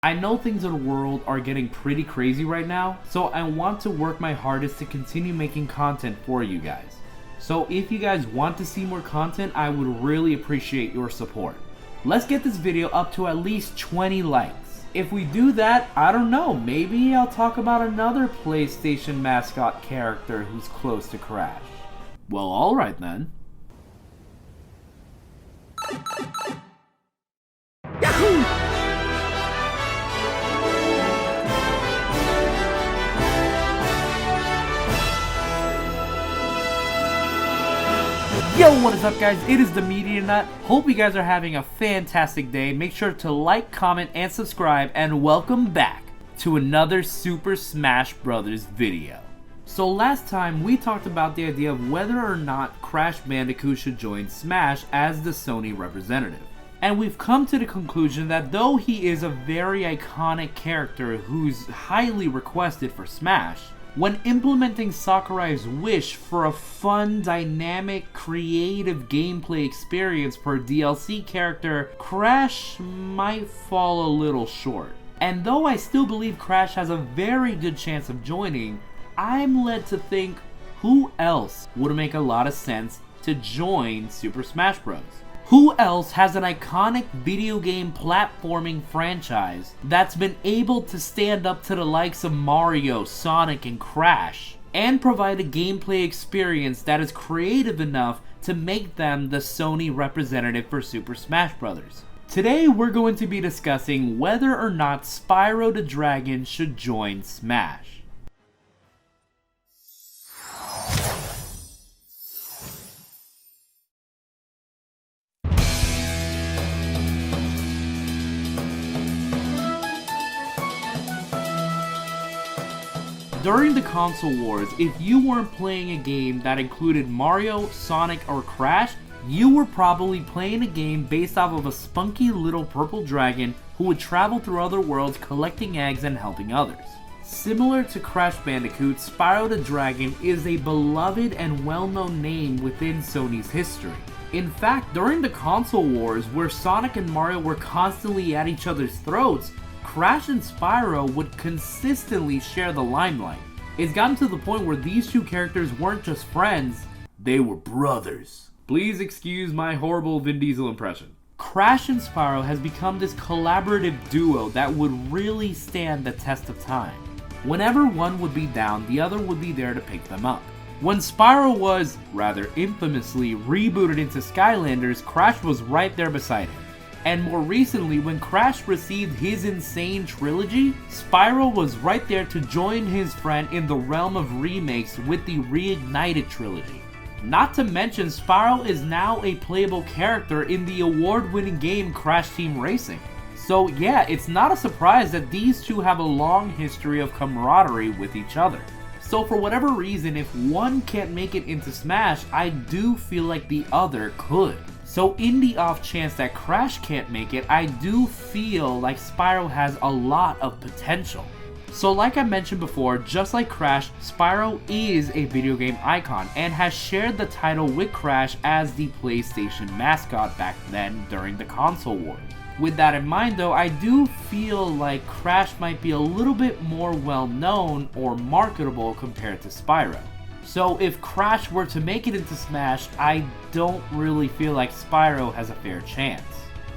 I know things in the world are getting pretty crazy right now, so I want to work my hardest to continue making content for you guys. So if you guys want to see more content, I would really appreciate your support. Let's get this video up to at least 20 likes. If we do that, I don't know, maybe I'll talk about another PlayStation mascot character who's close to Crash. Well, alright then. Yahoo! Yo, what is up guys? It is the Media Nut. Hope you guys are having a fantastic day. Make sure to like, comment, and subscribe, and welcome back to another Super Smash Bros. Video. So last time we talked about the idea of whether or not Crash Bandicoot should join Smash as the Sony representative. And we've come to the conclusion that though he is a very iconic character who's highly requested for Smash, when implementing Sakurai's wish for a fun, dynamic, creative gameplay experience per DLC character, Crash might fall a little short. And though I still believe Crash has a very good chance of joining, I'm led to think who else would make a lot of sense to join Super Smash Bros. Who else has an iconic video game platforming franchise that's been able to stand up to the likes of Mario, Sonic, and Crash, and provide a gameplay experience that is creative enough to make them the Sony representative for Super Smash Bros. Today we're going to be discussing whether or not Spyro the Dragon should join Smash. During the console wars, if you weren't playing a game that included Mario, Sonic, or Crash, you were probably playing a game based off of a spunky little purple dragon who would travel through other worlds collecting eggs and helping others. Similar to Crash Bandicoot, Spyro the Dragon is a beloved and well-known name within Sony's history. In fact, during the console wars, where Sonic and Mario were constantly at each other's throats, Crash and Spyro would consistently share the limelight. It's gotten to the point where these two characters weren't just friends, they were brothers. Please excuse my horrible Vin Diesel impression. Crash and Spyro has become this collaborative duo that would really stand the test of time. Whenever one would be down, the other would be there to pick them up. When Spyro was, rather infamously, rebooted into Skylanders, Crash was right there beside him. And more recently, when Crash received his insane trilogy, Spyro was right there to join his friend in the realm of remakes with the Reignited trilogy. Not to mention, Spyro is now a playable character in the award-winning game Crash Team Racing. So yeah, it's not a surprise that these two have a long history of camaraderie with each other. So for whatever reason, if one can't make it into Smash, I do feel like the other could. So in the off chance that Crash can't make it, I do feel like Spyro has a lot of potential. So like I mentioned before, just like Crash, Spyro is a video game icon and has shared the title with Crash as the PlayStation mascot back then during the console wars. With that in mind though, I do feel like Crash might be a little bit more well known or marketable compared to Spyro. So if Crash were to make it into Smash, I don't really feel like Spyro has a fair chance.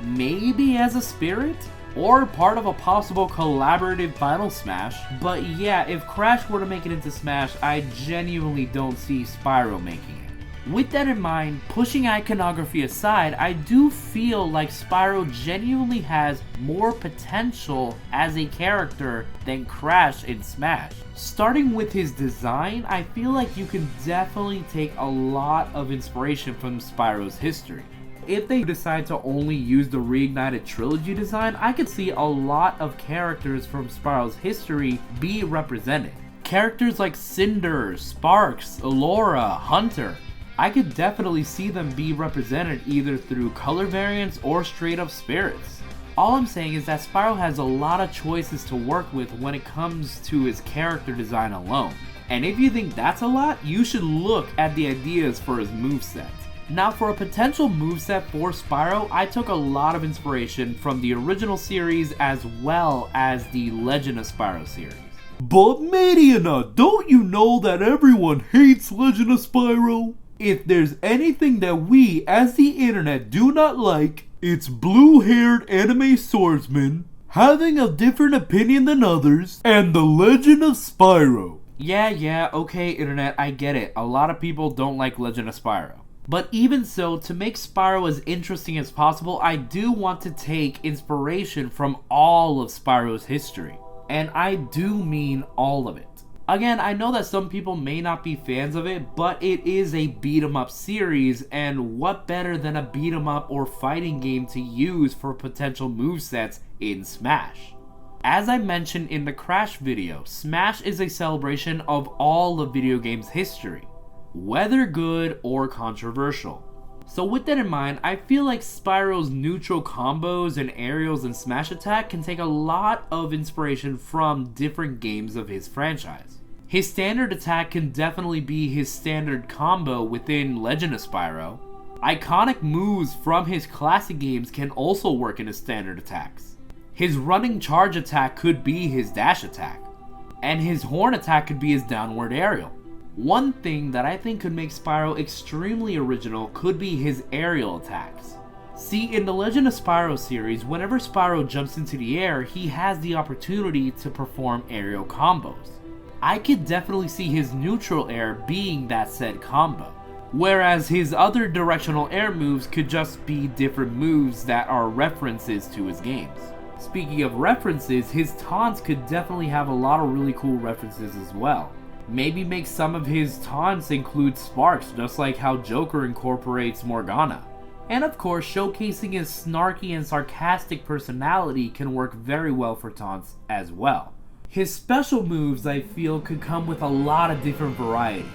Maybe as a spirit? Or part of a possible collaborative final Smash? But yeah, if Crash were to make it into Smash, I genuinely don't see Spyro making it. With that in mind, pushing iconography aside, I do feel like Spyro genuinely has more potential as a character than Crash in Smash. Starting with his design, I feel like you can definitely take a lot of inspiration from Spyro's history. If they decide to only use the Reignited trilogy design, I could see a lot of characters from Spyro's history be represented. Characters like Cinder, Sparks, Elora, Hunter. I could definitely see them be represented either through color variants or straight up spirits. All I'm saying is that Spyro has a lot of choices to work with when it comes to his character design alone. And if you think that's a lot, you should look at the ideas for his moveset. Now for a potential moveset for Spyro, I took a lot of inspiration from the original series as well as the Legend of Spyro series. But Mediana, don't you know that everyone hates Legend of Spyro? If there's anything that we as the internet do not like, it's blue-haired anime swordsmen having a different opinion than others, and the Legend of Spyro. Yeah, okay internet, I get it. A lot of people don't like Legend of Spyro. But even so, to make Spyro as interesting as possible, I do want to take inspiration from all of Spyro's history. And I do mean all of it. Again, I know that some people may not be fans of it, but it is a beat-em-up series, and what better than a beat-em-up or fighting game to use for potential movesets in Smash? As I mentioned in the Crash video, Smash is a celebration of all of video games history, whether good or controversial. So with that in mind, I feel like Spyro's neutral combos and aerials and smash attack can take a lot of inspiration from different games of his franchise. His standard attack can definitely be his standard combo within Legend of Spyro. Iconic moves from his classic games can also work in his standard attacks. His running charge attack could be his dash attack, and his horn attack could be his downward aerial. One thing that I think could make Spyro extremely original could be his aerial attacks. See, in the Legend of Spyro series, whenever Spyro jumps into the air, he has the opportunity to perform aerial combos. I could definitely see his neutral air being that said combo, whereas his other directional air moves could just be different moves that are references to his games. Speaking of references, his taunts could definitely have a lot of really cool references as well. Maybe make some of his taunts include sparks, just like how Joker incorporates Morgana. And of course, showcasing his snarky and sarcastic personality can work very well for taunts as well. His special moves, I feel, could come with a lot of different variety.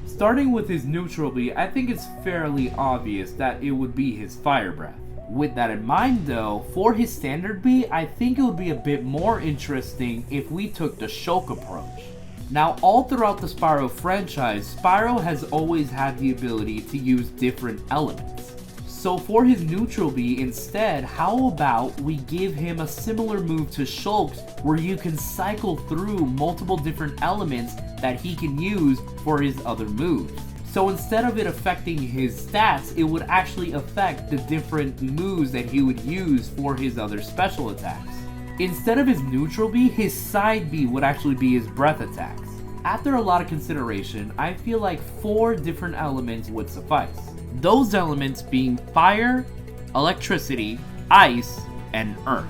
Starting with his neutral B, I think it's fairly obvious that it would be his Fire Breath. With that in mind though, for his standard B, I think it would be a bit more interesting if we took the Shulk approach. Now, all throughout the Spyro franchise, Spyro has always had the ability to use different elements. So for his neutral B instead, how about we give him a similar move to Shulk's where you can cycle through multiple different elements that he can use for his other moves. So instead of it affecting his stats, it would actually affect the different moves that he would use for his other special attacks. Instead of his neutral B, his side B would actually be his breath attacks. After a lot of consideration, I feel like 4 different elements would suffice. Those elements being fire, electricity, ice, and earth.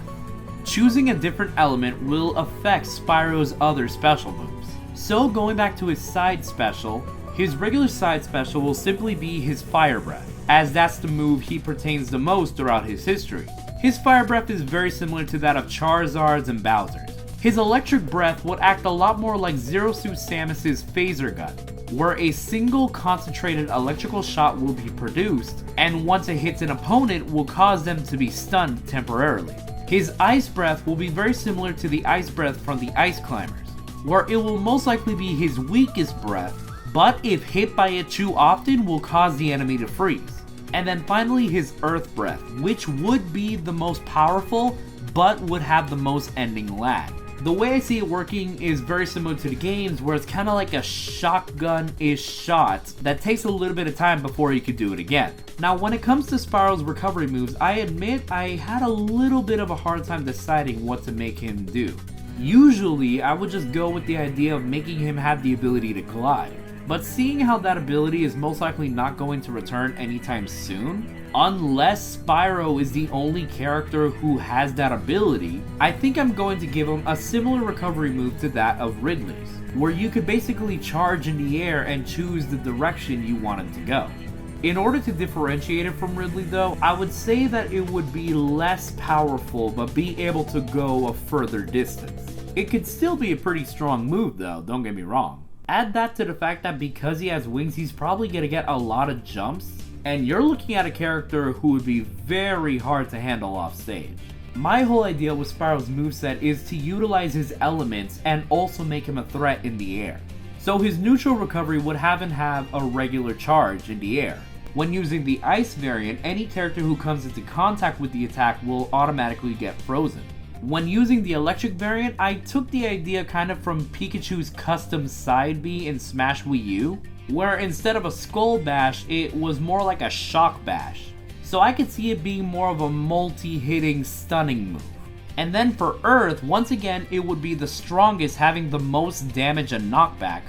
Choosing a different element will affect Spyro's other special moves. So going back to his side special, his regular side special will simply be his Fire Breath, as that's the move he pertains the most throughout his history. His Fire Breath is very similar to that of Charizard's and Bowser's. His Electric Breath would act a lot more like Zero Suit Samus's Phaser Gun, where a single concentrated electrical shot will be produced, and once it hits an opponent will cause them to be stunned temporarily. His Ice Breath will be very similar to the Ice Breath from the Ice Climbers, where it will most likely be his weakest breath, but if hit by it too often will cause the enemy to freeze. And then finally his Earth Breath, which would be the most powerful, but would have the most ending lag. The way I see it working is very similar to the games, where it's kind of like a shotgun-ish shot that takes a little bit of time before you could do it again. Now when it comes to Spyro's recovery moves, I admit I had a little bit of a hard time deciding what to make him do. Usually I would just go with the idea of making him have the ability to glide. But seeing how that ability is most likely not going to return anytime soon, unless Spyro is the only character who has that ability, I think I'm going to give him a similar recovery move to that of Ridley's, where you could basically charge in the air and choose the direction you want him to go. In order to differentiate it from Ridley though, I would say that it would be less powerful but be able to go a further distance. It could still be a pretty strong move though, don't get me wrong. Add that to the fact that because he has wings, he's probably going to get a lot of jumps, and you're looking at a character who would be very hard to handle off stage. My whole idea with Spyro's moveset is to utilize his elements and also make him a threat in the air. So his neutral recovery would have him have a regular charge in the air. When using the Ice variant, any character who comes into contact with the attack will automatically get frozen. When using the Electric variant, I took the idea kind of from Pikachu's custom side B in Smash Wii U, where instead of a Skull Bash, it was more like a Shock Bash. So I could see it being more of a multi-hitting stunning move. And then for Earth, once again, it would be the strongest, having the most damage and knockback,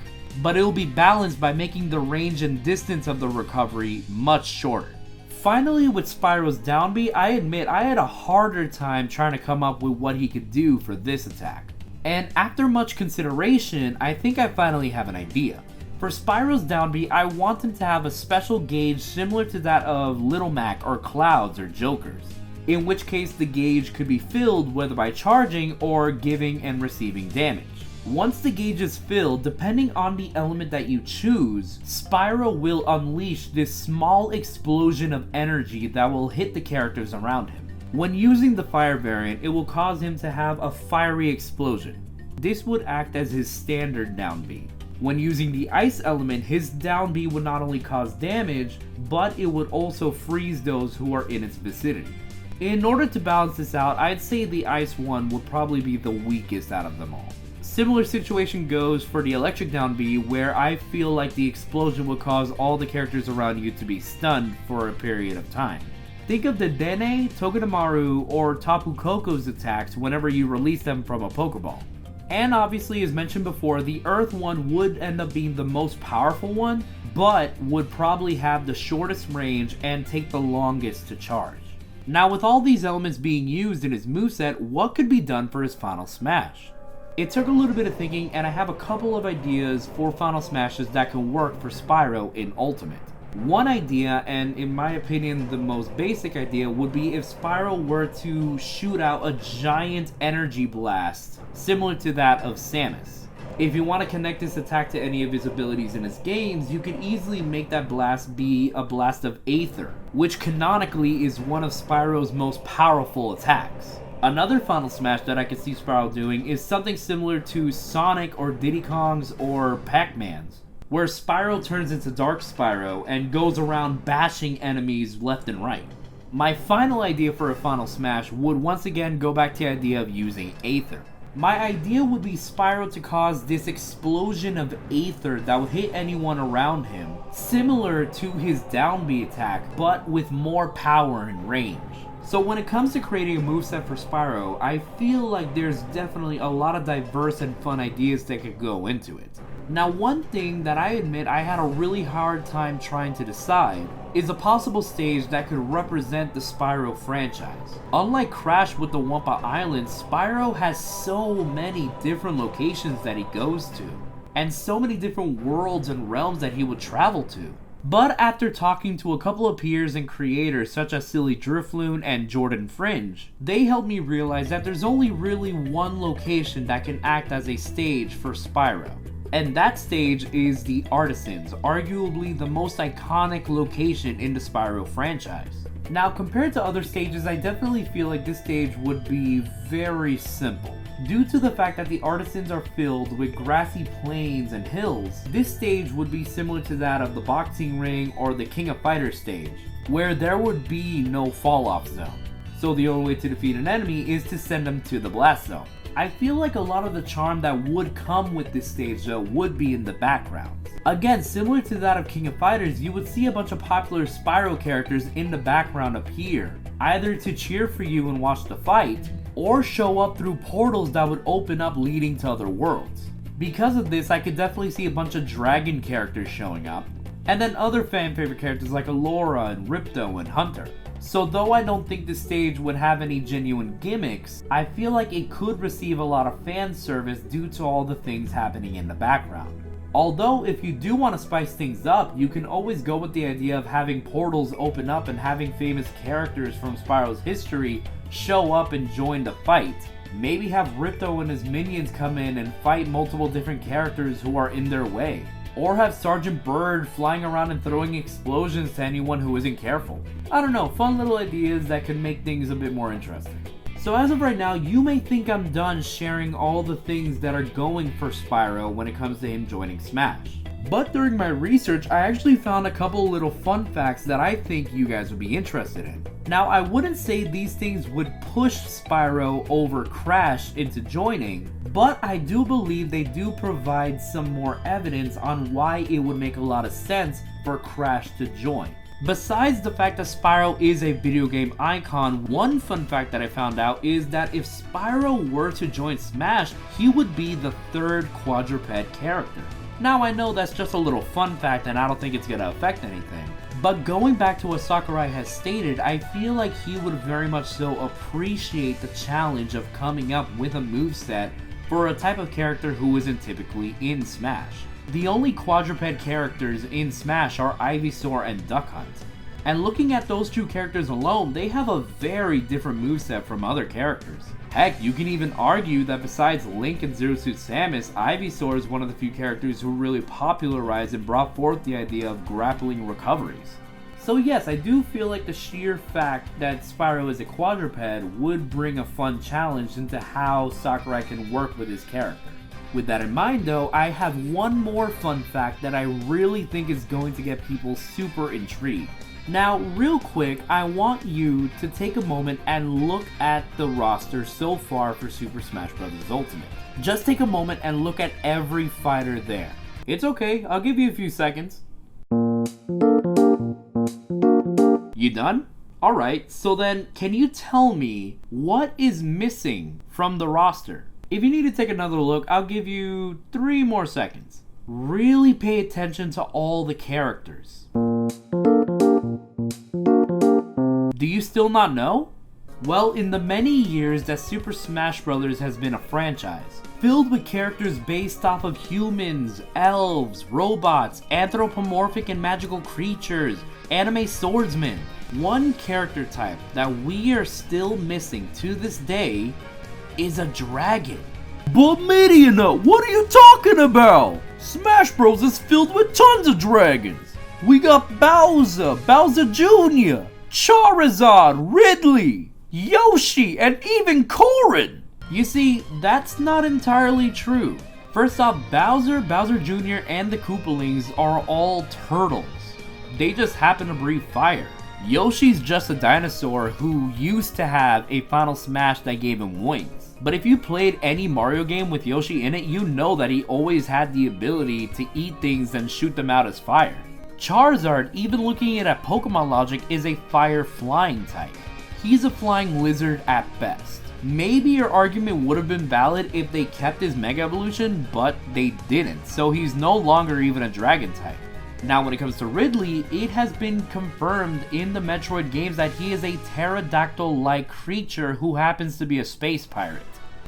but it will be balanced by making the range and distance of the recovery much shorter. Finally, with Spyro's down B, I admit I had a harder time trying to come up with what he could do for this attack. And after much consideration, I think I finally have an idea. For Spyro's down B, I want him to have a special gauge similar to that of Little Mac or Clouds or Joker's, in which case the gauge could be filled whether by charging or giving and receiving damage. Once the gauge is filled, depending on the element that you choose, Spyro will unleash this small explosion of energy that will hit the characters around him. When using the Fire variant, it will cause him to have a fiery explosion. This would act as his standard down B. When using the Ice element, his down B would not only cause damage, but it would also freeze those who are in its vicinity. In order to balance this out, I'd say the Ice one would probably be the weakest out of them all. Similar situation goes for the Electric down B, where I feel like the explosion would cause all the characters around you to be stunned for a period of time. Think of the Dene, Togedemaru, or Tapu Koko's attacks whenever you release them from a Pokeball. And obviously, as mentioned before, the Earth one would end up being the most powerful one, but would probably have the shortest range and take the longest to charge. Now, with all these elements being used in his moveset, what could be done for his final smash? It took a little bit of thinking, and I have a couple of ideas for final smashes that can work for Spyro in Ultimate. One idea, and in my opinion the most basic idea, would be if Spyro were to shoot out a giant energy blast, similar to that of Samus. If you want to connect this attack to any of his abilities in his games, you can easily make that blast be a blast of Aether, which canonically is one of Spyro's most powerful attacks. Another final smash that I could see Spyro doing is something similar to Sonic or Diddy Kong's or Pac-Man's, where Spyro turns into Dark Spyro and goes around bashing enemies left and right. My final idea for a final smash would once again go back to the idea of using Aether. My idea would be Spyro to cause this explosion of Aether that would hit anyone around him, similar to his down B attack, but with more power and range. So when it comes to creating a moveset for Spyro, I feel like there's definitely a lot of diverse and fun ideas that could go into it. Now, one thing that I admit I had a really hard time trying to decide is a possible stage that could represent the Spyro franchise. Unlike Crash with the Wumpa Islands, Spyro has so many different locations that he goes to, and so many different worlds and realms that he would travel to. But after talking to a couple of peers and creators such as Silly Drifloon and Jordan Fringe, they helped me realize that there's only really one location that can act as a stage for Spyro. And that stage is the Artisans, arguably the most iconic location in the Spyro franchise. Now, compared to other stages, I definitely feel like this stage would be very simple. Due to the fact that the Artisans are filled with grassy plains and hills, this stage would be similar to that of the Boxing Ring or the King of Fighters stage, where there would be no fall-off zone. So the only way to defeat an enemy is to send them to the blast zone. I feel like a lot of the charm that would come with this stage though would be in the background. Again, similar to that of King of Fighters, you would see a bunch of popular Spyro characters in the background appear, either to cheer for you and watch the fight, or show up through portals that would open up leading to other worlds. Because of this, I could definitely see a bunch of dragon characters showing up, and then other fan favorite characters like Allura and Ripto and Hunter. So though I don't think this stage would have any genuine gimmicks, I feel like it could receive a lot of fan service due to all the things happening in the background. Although if you do want to spice things up, you can always go with the idea of having portals open up and having famous characters from Spyro's history show up and join the fight. Maybe have Ripto and his minions come in and fight multiple different characters who are in their way. Or have Sergeant Bird flying around and throwing explosions to anyone who isn't careful. I don't know, fun little ideas that could make things a bit more interesting. So as of right now, you may think I'm done sharing all the things that are going for Spyro when it comes to him joining Smash. But during my research, I actually found a couple little fun facts that I think you guys would be interested in. Now, I wouldn't say these things would push Spyro over Crash into joining, but I do believe they do provide some more evidence on why it would make a lot of sense for Crash to join. Besides the fact that Spyro is a video game icon, one fun fact that I found out is that if Spyro were to join Smash, he would be the third quadruped character. Now I know that's just a little fun fact and I don't think it's gonna affect anything, but going back to what Sakurai has stated, I feel like he would very much so appreciate the challenge of coming up with a moveset for a type of character who isn't typically in Smash. The only quadruped characters in Smash are Ivysaur and Duck Hunt. And looking at those two characters alone, they have a very different moveset from other characters. Heck, you can even argue that besides Link and Zero Suit Samus, Ivysaur is one of the few characters who really popularized and brought forth the idea of grappling recoveries. So yes, I do feel like the sheer fact that Spyro is a quadruped would bring a fun challenge into how Sakurai can work with his character. With that in mind though, I have one more fun fact that I really think is going to get people super intrigued. Now, real quick, I want you to take a moment and look at the roster so far for Super Smash Bros. Ultimate. Just take a moment and look at every fighter there. It's okay, I'll give you a few seconds. You done? Alright, so then can you tell me what is missing from the roster? If you need to take another look, I'll give you 3 more seconds. Really pay attention to all the characters. Do you still not know? Well, in the many years that Super Smash Bros. Has been a franchise, filled with characters based off of humans, elves, robots, anthropomorphic and magical creatures, anime swordsmen, one character type that we are still missing to this day is a dragon. But Midiana, what are you talking about? Smash Bros. Is filled with tons of dragons. We got Bowser, Bowser Jr., Charizard, Ridley, Yoshi, and even Corrin. You see, that's not entirely true. First off, Bowser, Bowser Jr., and the Koopalings are all turtles. They just happen to breathe fire. Yoshi's just a dinosaur who used to have a Final Smash that gave him wings. But if you played any Mario game with Yoshi in it, you know that he always had the ability to eat things and shoot them out as fire. Charizard, even looking at Pokemon logic, is a fire flying type. He's a flying lizard at best. Maybe your argument would have been valid if they kept his Mega Evolution, but they didn't, so he's no longer even a dragon type. Now when it comes to Ridley, it has been confirmed in the Metroid games that he is a pterodactyl-like creature who happens to be a space pirate.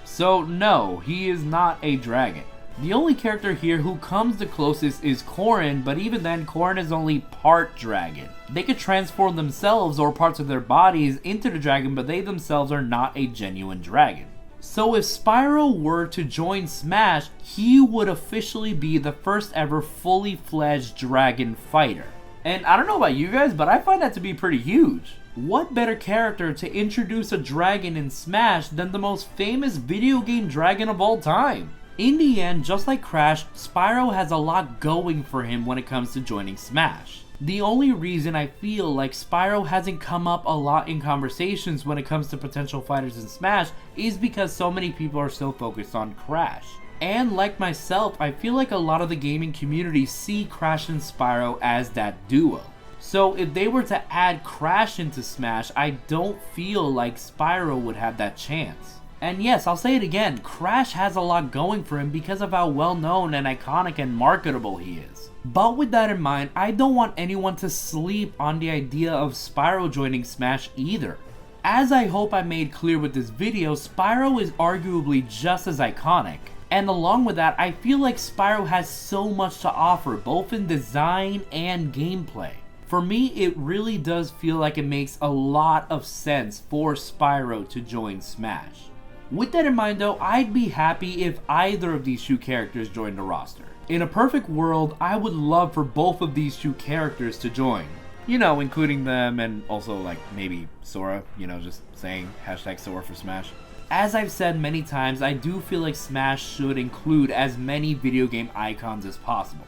So no, he is not a dragon. The only character here who comes the closest is Corrin, but even then, Corrin is only part dragon. They could transform themselves or parts of their bodies into the dragon, but they themselves are not a genuine dragon. So if Spyro were to join Smash, he would officially be the first ever fully fledged dragon fighter. And I don't know about you guys, but I find that to be pretty huge. What better character to introduce a dragon in Smash than the most famous video game dragon of all time? In the end, just like Crash, Spyro has a lot going for him when it comes to joining Smash. The only reason I feel like Spyro hasn't come up a lot in conversations when it comes to potential fighters in Smash is because so many people are so focused on Crash. And like myself, I feel like a lot of the gaming community see Crash and Spyro as that duo. So if they were to add Crash into Smash, I don't feel like Spyro would have that chance. And yes, I'll say it again, Crash has a lot going for him because of how well known and iconic and marketable he is. But with that in mind, I don't want anyone to sleep on the idea of Spyro joining Smash either. As I hope I made clear with this video, Spyro is arguably just as iconic. And along with that, I feel like Spyro has so much to offer, both in design and gameplay. For me, it really does feel like it makes a lot of sense for Spyro to join Smash. With that in mind though, I'd be happy if either of these two characters joined the roster. In a perfect world, I would love for both of these two characters to join. You know, including them and also like maybe Sora, you know, just saying hashtag Sora for Smash. As I've said many times, I do feel like Smash should include as many video game icons as possible.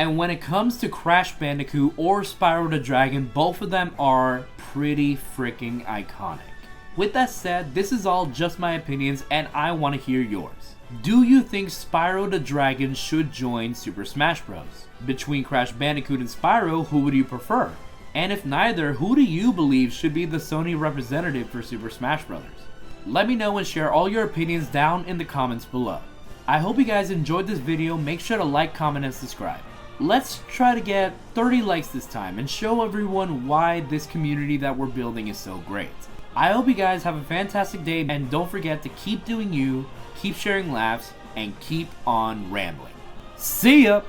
And when it comes to Crash Bandicoot or Spyro the Dragon, both of them are pretty freaking iconic. With that said, this is all just my opinions and I want to hear yours. Do you think Spyro the Dragon should join Super Smash Bros? Between Crash Bandicoot and Spyro, who would you prefer? And if neither, who do you believe should be the Sony representative for Super Smash Bros? Let me know and share all your opinions down in the comments below. I hope you guys enjoyed this video. Make sure to like, comment, and subscribe. Let's try to get 30 likes this time and show everyone why this community that we're building is so great. I hope you guys have a fantastic day, and don't forget to keep doing you, keep sharing laughs, and keep on rambling. See ya!